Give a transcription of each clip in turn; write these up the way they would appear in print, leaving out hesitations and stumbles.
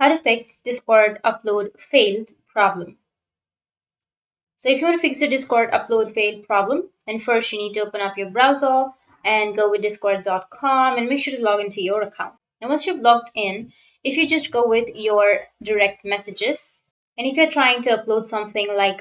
How to fix Discord upload failed problem. So if you want to fix your Discord upload failed problem, then first you need to open up your browser and go with discord.com and make sure to log into your account. And once you've logged in, if you just go with your direct messages, and if you're trying to upload something like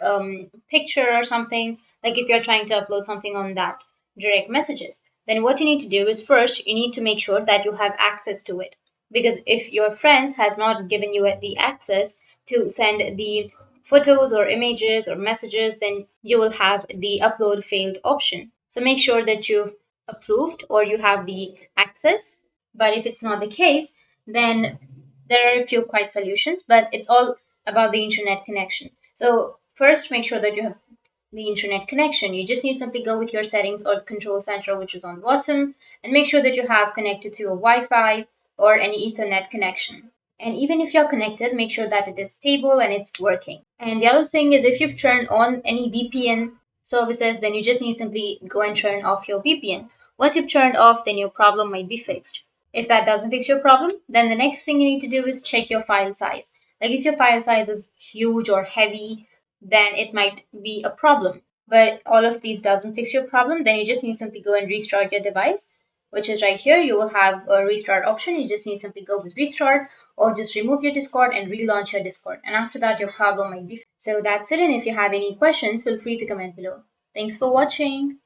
picture or something, like if you're trying to upload something on that direct messages, then what you need to do is first you need to make sure that you have access to it. Because if your friends has not given you the access to send the photos or images or messages, then you will have the upload failed option. So make sure that you've approved or you have the access. But if it's not the case, then there are a few quite solutions, but it's all about the internet connection. So first make sure that you have the internet connection. You just need to simply go with your settings or control center, which is on the bottom, and make sure that you have connected to a Wi-Fi or any Ethernet connection. And even if you're connected, make sure that it is stable and it's working. And the other thing is if you've turned on any VPN services, then you just need to simply go and turn off your VPN. Once you've turned off, then your problem might be fixed. If that doesn't fix your problem, then the next thing you need to do is check your file size. Like if your file size is huge or heavy, then it might be a problem. But all of these doesn't fix your problem, then you just need to simply go and restart your device, which is right here. You will have a restart option. You just need to simply go with restart or just remove your Discord and relaunch your Discord. And after that, your problem might be fixed. So that's it. And if you have any questions, feel free to comment below. Thanks for watching.